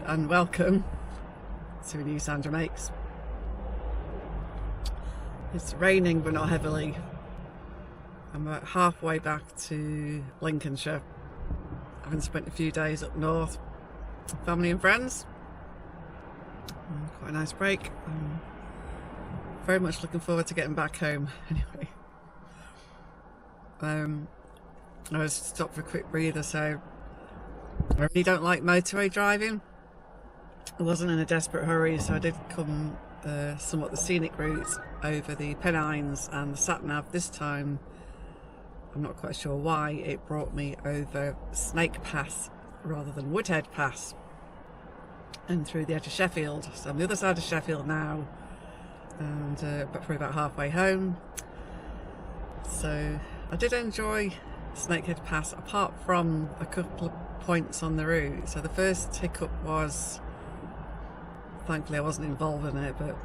and welcome to a new Sandra Makes. It's raining but not heavily. I'm about halfway back to Lincolnshire, having spent a few days up north, family and friends. Quite a nice break. I'm very much looking forward to getting back home anyway. I was stopped for a quick breather, so I really don't like motorway driving. I wasn't in a desperate hurry, so I did come somewhat the scenic route over the Pennines, and the sat-nav this time, I'm not quite sure why, it brought me over Snake Pass rather than Woodhead Pass and through the edge of Sheffield. So I'm the other side of Sheffield now, and but probably about halfway home. So I did enjoy Snakehead Pass, apart from a couple of points on the route. So the first hiccup was, thankfully I wasn't involved in it, but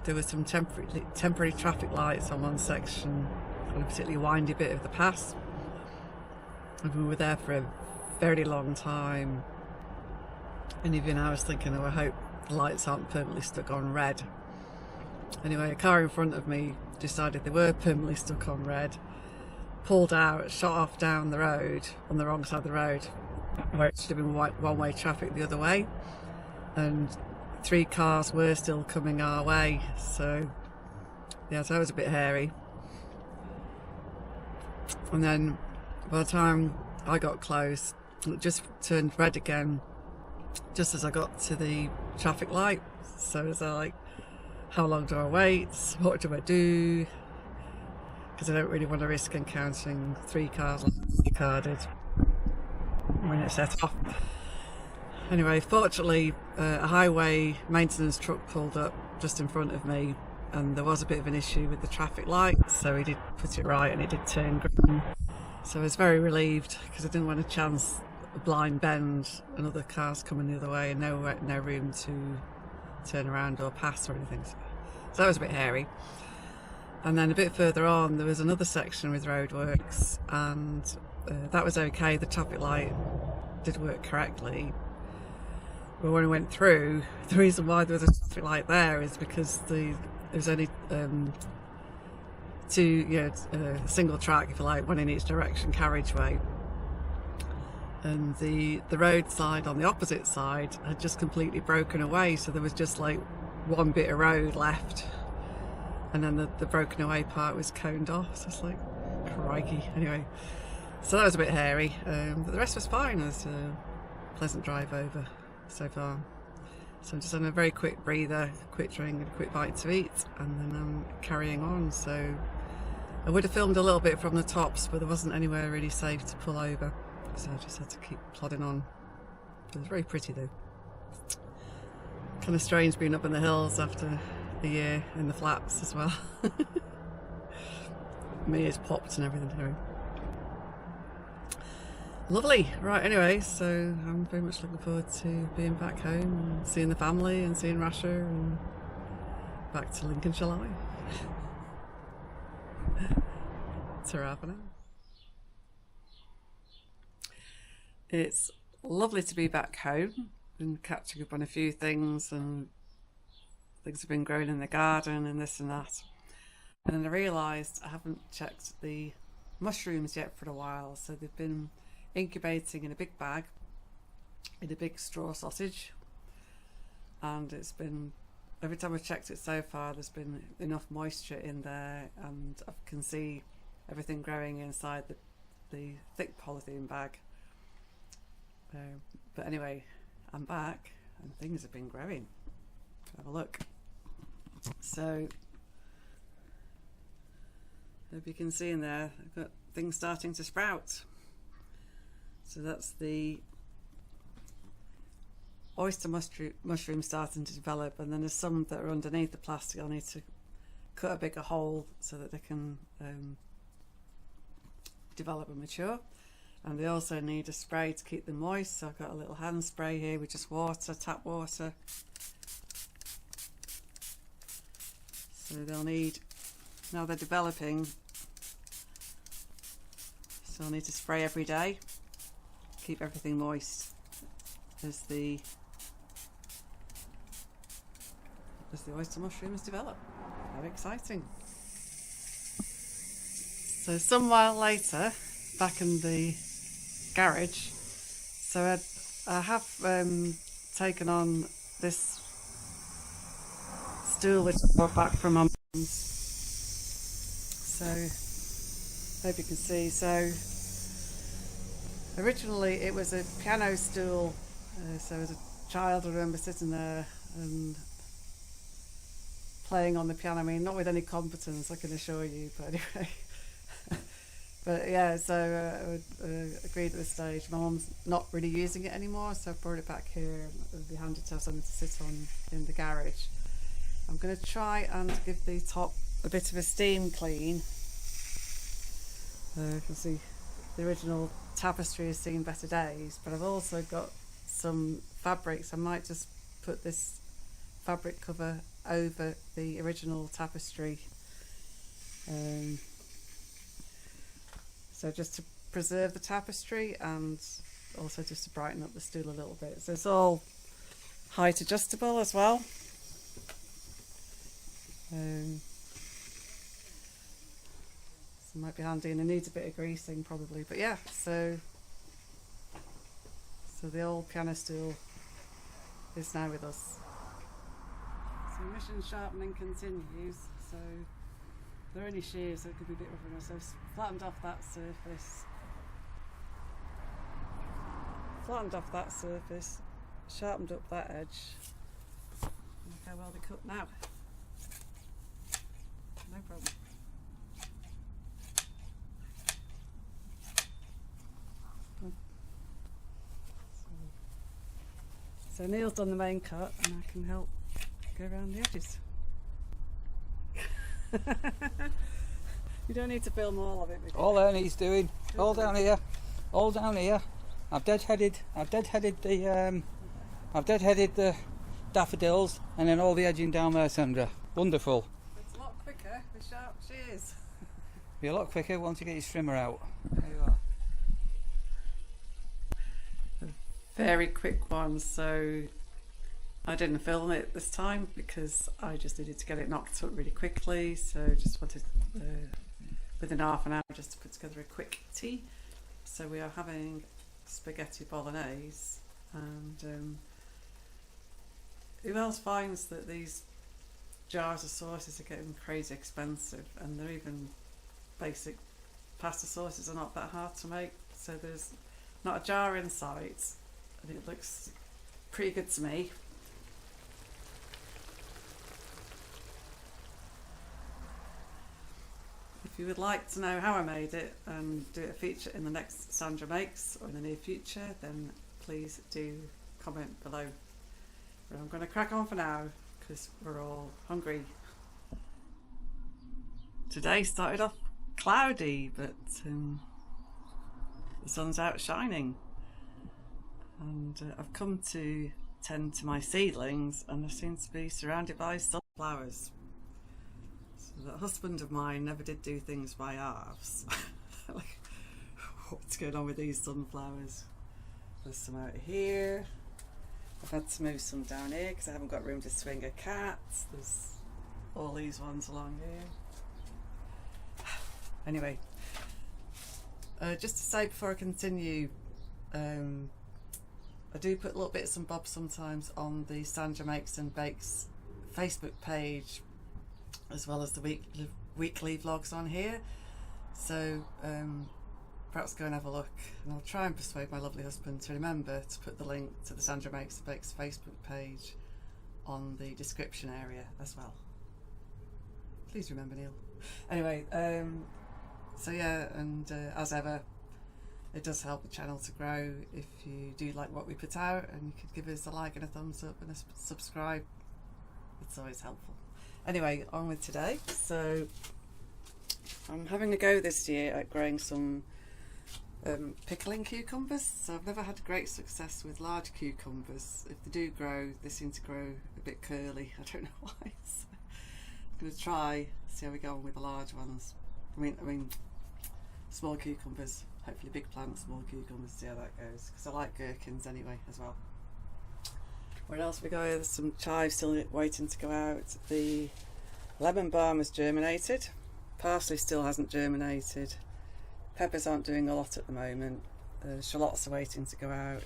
there was some temporary traffic lights on one section on a particularly windy bit of the pass, and we were there for a very long time, and even I was thinking, oh, I hope the lights aren't permanently stuck on red. Anyway, a car in front of me decided they were permanently stuck on red, pulled out, shot off down the road on the wrong side of the road where it should have been one-way traffic the other way, and 3 cars were still coming our way. So yeah, so that was a bit hairy. And then by the time I got close, it just turned red again just as I got to the traffic light. So it was like, how long do I wait? What do I do? Because I don't really want to risk encountering 3 cars like the car did when it set off. Anyway, fortunately, a highway maintenance truck pulled up just in front of me, and there was a bit of an issue with the traffic light, so he did put it right and it did turn green. So I was very relieved, because I didn't want to chance a blind bend and other cars coming the other way and no room to turn around or pass or anything. So that was a bit hairy. And then a bit further on there was another section with roadworks, and that was okay, the traffic light did work correctly. But when we went through, the reason why there was a traffic light there is because there was only single track, if you like, one in each direction carriageway, and the roadside on the opposite side had just completely broken away, so there was just like one bit of road left, and then the broken away part was coned off. So it's like, crikey. Anyway, so that was a bit hairy, but the rest was fine. It was a pleasant drive over so far. So I'm just on a very quick breather, quick drink and a quick bite to eat, and then I'm carrying on. So I would have filmed a little bit from the tops, but there wasn't anywhere really safe to pull over, so I just had to keep plodding on. It was very pretty though. Kind of strange being up in the hills after a year in the flats as well. My ears popped and everything. Anyway. Lovely. Right, anyway, so I'm very much looking forward to being back home and seeing the family and seeing Rasher and back to Lincolnshire life. Caravan. It's lovely to be back home and catching up on a few things, and things have been growing in the garden and this and that. And then I realised I haven't checked the mushrooms yet for a while, so they've been incubating in a big bag in a big straw sausage, and it's been, every time I've checked it so far, there's been enough moisture in there, and I can see everything growing inside the thick polythene bag. But anyway, I'm back and things have been growing. Have a look. So hope you can see in there, I've got things starting to sprout. So that's the oyster mushroom starting to develop, and then there's some that are underneath the plastic. I'll need to cut a bigger hole so that they can develop and mature, and they also need a spray to keep them moist. So I've got a little hand spray here with just water, tap water. So they'll need, now they're developing, so I'll need to spray every day, keep everything moist as the as the oyster mushrooms develop. Very exciting. So some while later, back in the garage, so I have taken on this stool which I brought back from my mum's. So hope you can see. So originally it was a piano stool, so as a child I remember sitting there and playing on the piano. I mean, not with any competence, I can assure you, but anyway. But yeah, so I agreed at this stage. My mum's not really using it anymore, so I brought it back here. It would be handy to have something to sit on in the garage. I'm going to try and give the top a bit of a steam clean. You can see the original tapestry has seen better days, but I've also got some fabrics. I might just put this fabric cover over the original tapestry. So just to preserve the tapestry and also just to brighten up the stool a little bit. So it's all height adjustable as well. So it might be handy, and it needs a bit of greasing probably, but yeah, so the old piano stool is now with us. So mission sharpening continues. So they're only shears, so it could be a bit rougher. So I've flattened off that surface, sharpened up that edge. Look how well they cut now. No problem. So Neil's done the main cut, and I can help go around the edges. You don't need to film all of it. All Ernie's doing, all down here, all down here. I've deadheaded the daffodils, and then all the edging down there, Sandra. Wonderful. It's a lot quicker with sharp shears. Be a lot quicker once you get your strimmer out. There you are. Very quick one. So I didn't film it this time because I just needed to get it knocked up really quickly. So just wanted within half an hour just to put together a quick tea. So we are having spaghetti bolognese, and who else finds that these jars of sauces are getting crazy expensive, and they're even basic pasta sauces are not that hard to make. So there's not a jar in sight, and it looks pretty good to me. If you would like to know how I made it and do a feature in the next Sandra Makes or in the near future, then please do comment below. But I'm going to crack on for now because we're all hungry. Today started off cloudy, but the sun's out shining, and I've come to tend to my seedlings, and I seem to be surrounded by sunflowers. So that husband of mine never did do things by halves. Like, what's going on with these sunflowers? There's some out here. I've had to move some down here because I haven't got room to swing a cat. There's all these ones along here. Anyway, just to say before I continue, I do put little bits and bobs sometimes on the Sandra Makes and Bakes Facebook page, as well as the weekly vlogs on here. So perhaps go and have a look, and I'll try and persuade my lovely husband to remember to put the link to the Sandra Makes and Bakes Facebook page on the description area as well. Please remember, Neil. Anyway, so yeah, and as ever, it does help the channel to grow if you do like what we put out, and you could give us a like and a thumbs up and a subscribe. It's always helpful. Anyway, on with today. So I'm having a go this year at growing some pickling cucumbers. So I've never had great success with large cucumbers. If they do grow, they seem to grow a bit curly. I don't know why. So I'm going to try, see how we go on with the large ones. I mean small cucumbers. Hopefully big plants, small cucumbers, see how that goes. Because I like gherkins anyway as well. What else we got here? There's some chives still waiting to go out. The lemon balm has germinated. Parsley still hasn't germinated. Peppers aren't doing a lot at the moment. Shallots are waiting to go out.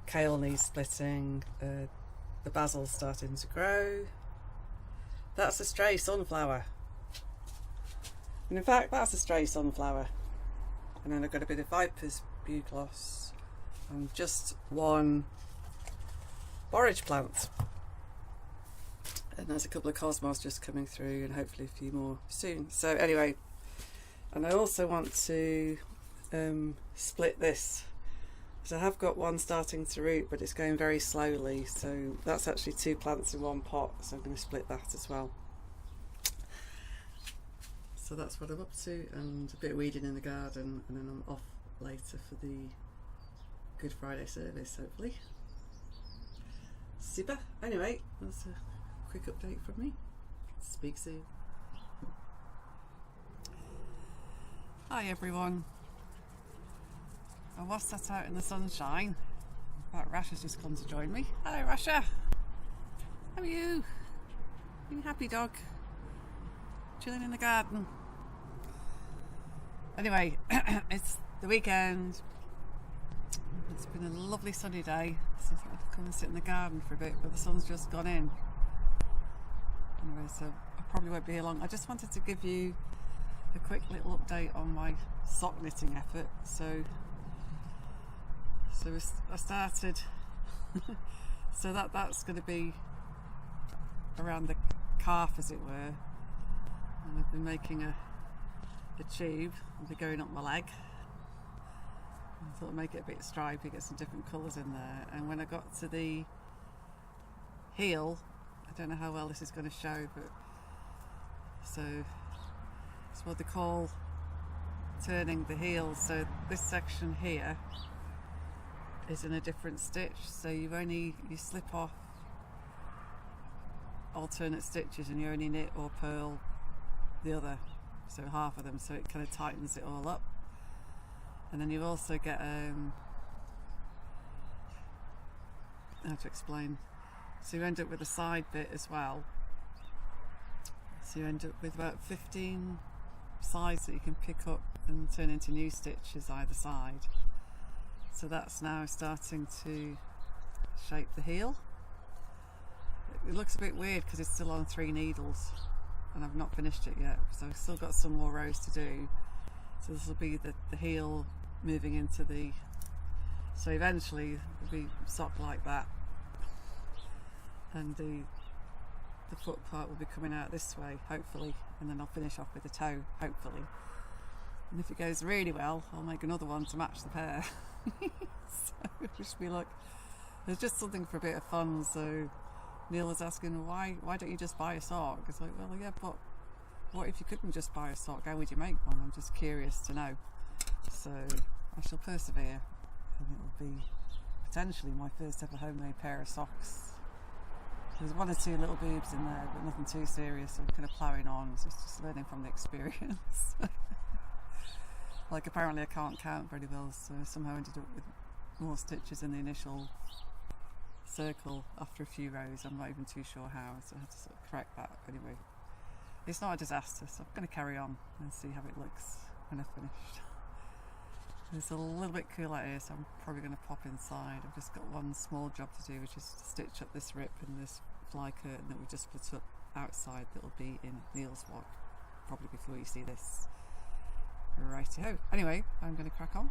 Kale needs splitting. The basil's starting to grow. That's a stray sunflower. And in fact, that's a stray sunflower. And then I've got a bit of Viper's bugloss and just one borage plant. And there's a couple of cosmos just coming through and hopefully a few more soon. So anyway, and I also want to split this. So I have got one starting to root, but it's going very slowly. So that's actually 2 plants in one pot. So I'm going to split that as well. So that's what I'm up to, and a bit of weeding in the garden, and then I'm off later for the Good Friday service, hopefully. Super. Anyway, that's a quick update from me. Speak soon. Hi everyone. I was sat out in the sunshine. In fact, Rash has just come to join me. Hello Rasha. How are you? Are you happy, dog? Chilling in the garden. Anyway, it's the weekend. It's been a lovely sunny day, so I thought I'd come and sit in the garden for a bit, but the sun's just gone in. Anyway, so I probably won't be here long. I just wanted to give you a quick little update on my sock knitting effort. So I started, so that's going to be around the calf, as it were, and I've been making a tube and they're going up my leg. I thought I'd make it a bit stripey, get some different colours in there. And when I got to the heel, I don't know how well this is going to show, but so it's what they call turning the heel. So this section here is in a different stitch, so you slip off alternate stitches and you only knit or purl the other, so half of them, so it kind of tightens it all up. And then you also get how to explain, so you end up with a side bit as well, so you end up with about 15 sides that you can pick up and turn into new stitches either side. So that's now starting to shape the heel. It looks a bit weird because it's still on 3 needles and I've not finished it yet, so I've still got some more rows to do. So this will be the heel moving into the, so eventually it'll be sock like that, and the foot part will be coming out this way, hopefully, and then I'll finish off with the toe, hopefully. And if it goes really well, I'll make another one to match the pair. So wish me luck. There's just something for a bit of fun. So Neil was asking, why don't you just buy a sock? It's like, well, yeah, but what if you couldn't just buy a sock? How would you make one? I'm just curious to know. So I shall persevere, and it will be potentially my first ever homemade pair of socks. There's 1 or 2 little boobs in there, but nothing too serious. So I'm kind of ploughing on, so it's just learning from the experience. Like apparently I can't count very well, so I somehow ended up with more stitches in the initial circle after a few rows. I'm not even too sure how, so I had to sort of correct that. Anyway, it's not a disaster, so I'm going to carry on and see how it looks when I've finished. It's a little bit cool out here, so I'm probably going to pop inside. I've just got one small job to do, which is to stitch up this rip and this fly curtain that we just put up outside that will be in Neil's vlog, probably before you see this. Righty-ho. Anyway, I'm going to crack on.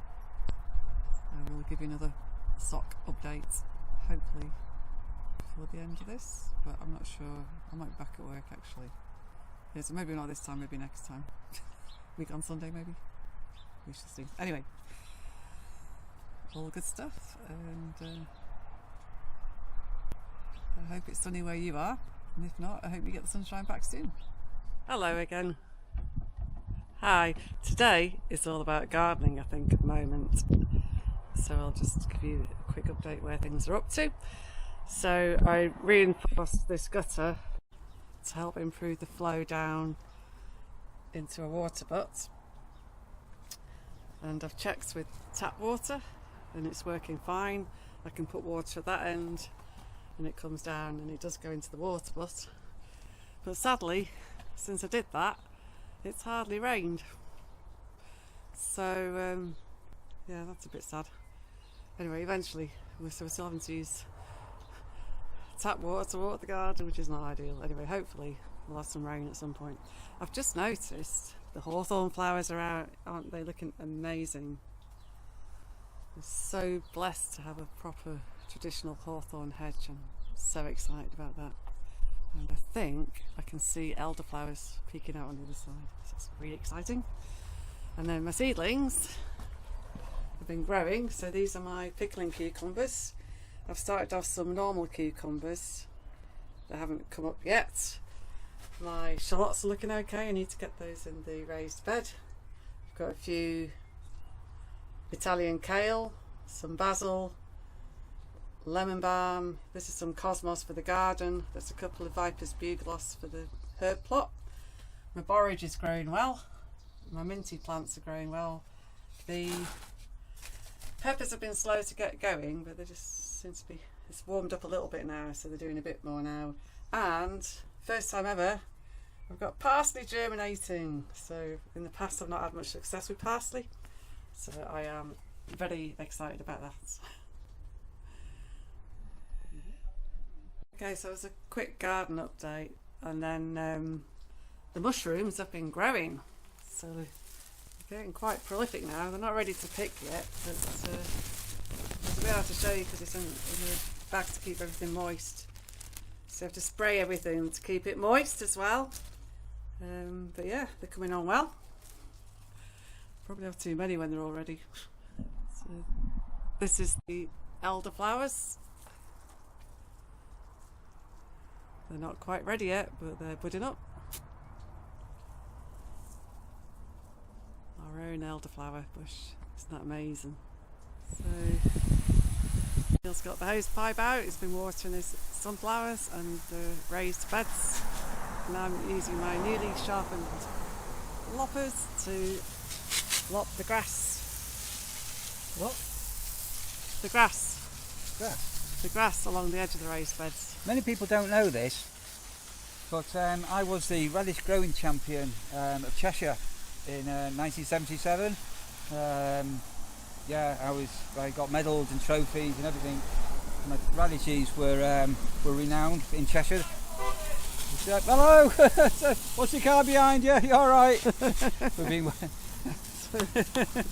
I will give you another sock update, hopefully before the end of this, but I'm not sure. I might be back at work actually. Yeah, so maybe not this time, maybe next time. Week on Sunday maybe. We shall see. Anyway, all good stuff, and I hope it's sunny where you are, and if not, I hope you get the sunshine back soon. Hello again. Hi, today is all about gardening, I think, at the moment, so I'll just give you a quick update where things are up to. So I reinforced this gutter to help improve the flow down into a water butt, and I've checked with tap water and it's working fine. I can put water at that end and it comes down and it does go into the water, but sadly since I did that it's hardly rained, so yeah, that's a bit sad. Anyway, eventually we're still having to use tap water to water the garden, which is not ideal. Anyway, hopefully we'll have some rain at some point. I've just noticed the hawthorn flowers are out, aren't they, looking amazing. I'm so blessed to have a proper traditional hawthorn hedge. I'm so excited about that. And I think I can see elderflowers peeking out on the other side, so it's really exciting. And then my seedlings have been growing, so these are my pickling cucumbers. I've started off some normal cucumbers that haven't come up yet. My shallots are looking okay, I need to get those in the raised bed. I've got a few Italian kale, some basil, lemon balm. This is some cosmos for the garden. There's a couple of Viper's bugloss for the herb plot. My borage is growing well. My minty plants are growing well. The peppers have been slow to get going, but they just seem to be, it's warmed up a little bit now, so they're doing a bit more now. And first time ever, I've got parsley germinating. So in the past I've not had much success with parsley, so I am very excited about that. Okay, so it was a quick garden update, and then the mushrooms have been growing, so they're getting quite prolific now. They're not ready to pick yet, but it's a bit hard to show you because it's in the bag to keep everything moist. So you have to spray everything to keep it moist as well. But yeah, they're coming on well. Probably have too many when they're all ready. So this is the elderflowers. They're not quite ready yet, but they're budding up. Our own elderflower bush. Isn't that amazing? So Neil's got the hose pipe out. He's been watering his sunflowers and the raised beds. And I'm using my newly sharpened loppers to lop the grass. What? The grass. Grass? The grass along the edge of the raised beds. Many people don't know this, but I was the radish growing champion of Cheshire in 1977. Yeah, I got medals and trophies and everything. My radishes were renowned in Cheshire. Hello, what's your car behind you? You all right? We've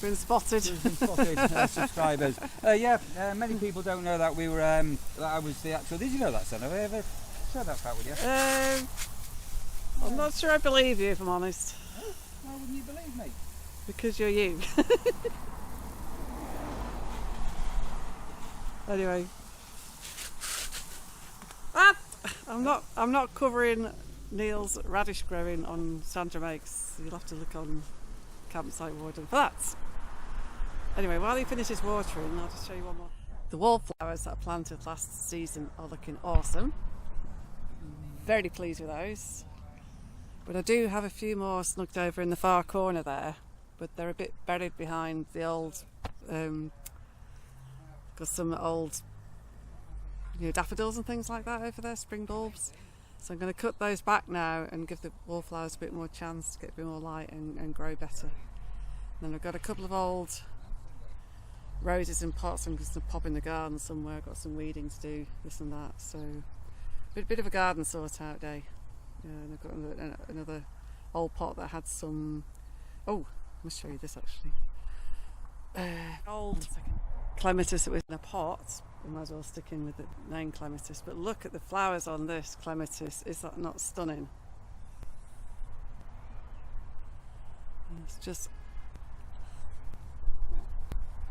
been spotted. Subscribers. Yeah, many people don't know that we were. That I was the actual. Did you know that, Sandra? Have I ever shared that fact with you? I'm not sure I believe you, if I'm honest. Why wouldn't you believe me? Because you're you. Anyway, I'm not covering Neil's radish growing on Sandra Makes. You'll have to look on Campsite Warden for that. Anyway, while he finishes watering, I'll just show you one more. The wallflowers that I planted last season are looking awesome. Very pleased with those. But I do have a few more snugged over in the far corner there, but they're a bit buried behind the old, got some old, daffodils and things like that over there, spring bulbs. So I'm going to cut those back now and give the wallflowers a bit more chance to get a bit more light and grow better. And then I've got a couple of old roses in pots I'm just going to pop in the garden somewhere. I've got some weeding to do, this and that. So a bit of a garden sort out day. And I've got another old pot that had some, oh, I must show you this actually. Old clematis that was in a pot. We might as well stick in with the main clematis, but look at the flowers on this clematis. Is that not stunning? It's just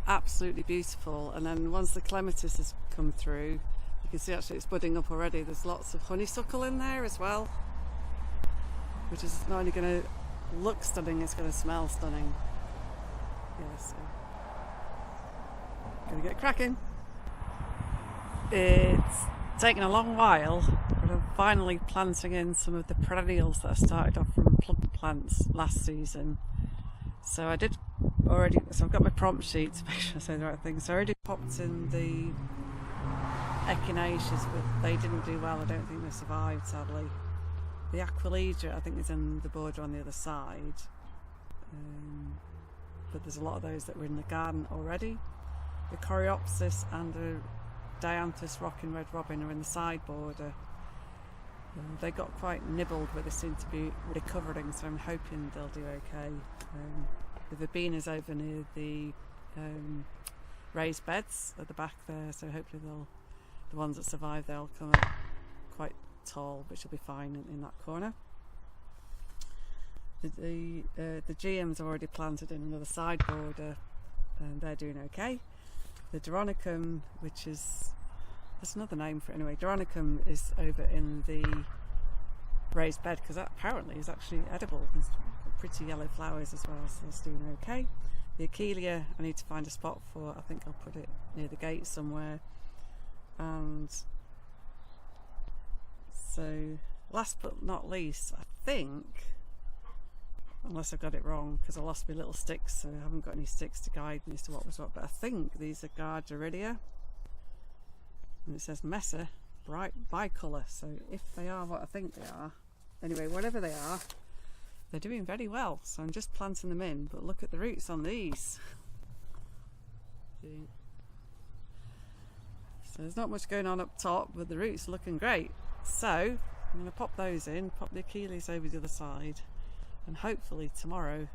absolutely beautiful. And then once the clematis has come through, you can see actually it's budding up already. There's lots of honeysuckle in there as well, which is not only going to look stunning, it's going to smell stunning. Yeah, so gonna get cracking. It's taken a long while, but I'm finally planting in some of the perennials that I started off from plum plants last season. So I've got my prompt sheet to make sure I say the right thing. So I already popped in the echinaceas, but they didn't do well. I don't think they survived, sadly. The Aquilegia, I think, is in the border on the other side. But there's a lot of those that were in the garden already. The Coreopsis and the Dianthus Rocking Red Robin are in the side border. They got quite nibbled, but they seem to be recovering, so I'm hoping they'll do okay. The verbenas over near the raised beds at the back there, so hopefully the ones that survive, they'll come up quite tall, which will be fine in that corner. The GM's already planted in another side border, and they're doing okay. The Doronicum, which is, there's another name for it anyway, Doronicum is over in the raised bed, because that apparently is actually edible. It's got pretty yellow flowers as well, so it's doing okay. The Achillea, I need to find a spot for. I think I'll put it near the gate somewhere. And so, last but not least, I think, unless I got it wrong, because I lost my little sticks, so I haven't got any sticks to guide me as to what was what, but I think these are Garderidia, and it says Messer bright bicolour, so if they are what I think they are, anyway, whatever they are, they're doing very well. So I'm just planting them in, but look at the roots on these. So there's not much going on up top, but the roots are looking great. So I'm going to pop those in, pop the Achilles over the other side, and hopefully tomorrow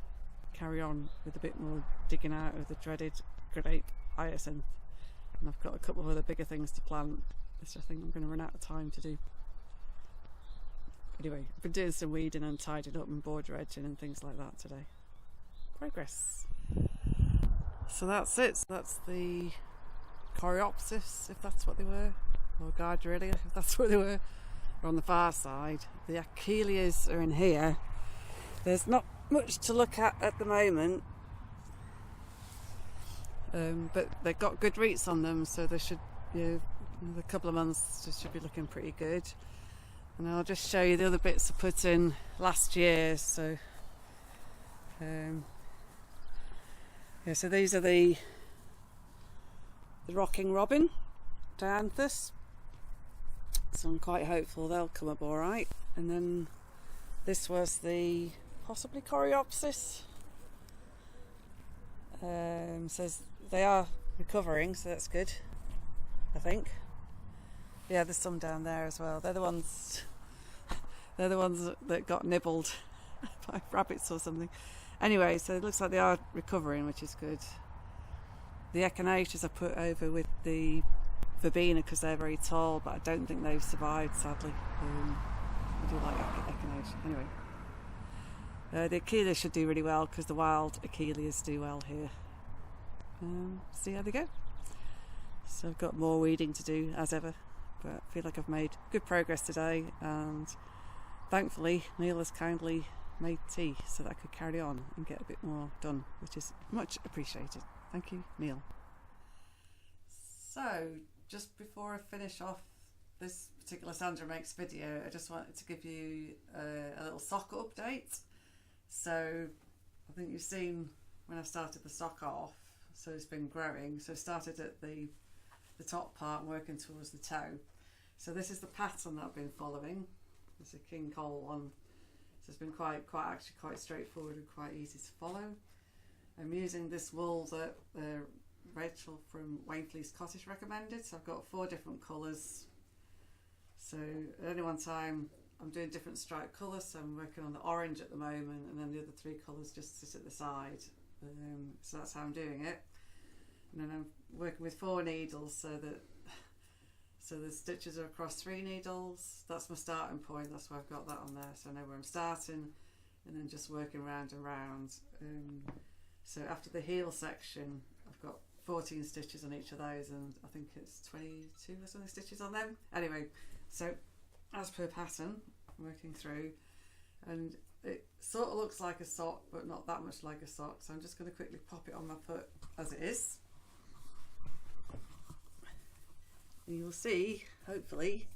carry on with a bit more digging out of the dreaded grape hyacinth. And I've got a couple of other bigger things to plant, which I think I'm going to run out of time to do. Anyway, I've been doing some weeding and tidying up and border edging and things like that today. Progress. So that's it. So that's the Coreopsis, if that's what they were, or Garderidia, if that's what they were, on the far side. The Achilleas are in here. There's not much to look at the moment, but they've got good roots on them, so they should, in a couple of months, they should be looking pretty good. And I'll just show you the other bits I put in last year. So, yeah, so these are the Rocking Robin, Dianthus. So I'm quite hopeful they'll come up all right. And then this was the possibly Coreopsis. Says they are recovering, so that's good, I think. Yeah, there's some down there as well. They're the ones that got nibbled by rabbits or something. Anyway, so it looks like they are recovering, which is good. The echinaceas I put over with the verbena because they're very tall, but I don't think they've survived, sadly. I do like echinacea. Anyway, the Achilles should do really well because the wild Achilles do well here. See how they go. So I've got more weeding to do as ever, but I feel like I've made good progress today, and thankfully Neil has kindly made tea so that I could carry on and get a bit more done, which is much appreciated. Thank you, Neil. So just before I finish off this particular Sandra Makes video, I just wanted to give you a little sock update. So I think you've seen when I started the sock off, so it's been growing. So I started at the top part and working towards the toe. So this is the pattern that I've been following. It's a King Cole one. So it's been quite straightforward and quite easy to follow. I'm using this wool that Rachel from Wainfleece Cottage recommended. So I've got 4 different colours. So at any one time I'm doing different stripe colours. So I'm working on the orange at the moment, and then the other 3 colours just sit at the side. So that's how I'm doing it. And then I'm working with 4 needles, so the stitches are across 3 needles. That's my starting point. That's why I've got that on there, so I know where I'm starting, and then just working round and round. So after the heel section, I've got 14 stitches on each of those, and I think it's 22 or something stitches on them. Anyway, so as per pattern, I'm working through, and it sort of looks like a sock, but not that much like a sock. So I'm just going to quickly pop it on my foot as it is. And you'll see, hopefully,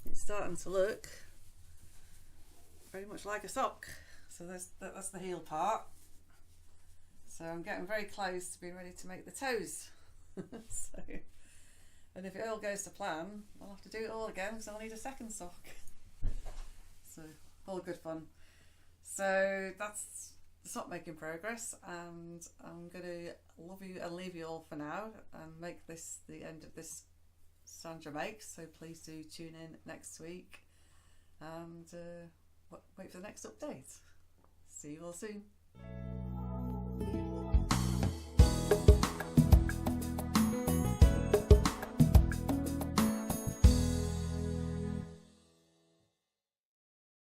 it's starting to look very much like a sock. So that's the heel part. So I'm getting very close to being ready to make the toes. So And if it all goes to plan, I'll have to do it all again because I'll need a second sock. So, all good fun. So that's the sock making progress, and I'm going to love you and leave you all for now and make this the end of this Sandra makes. So please do tune in next week and wait for the next update. See you all soon.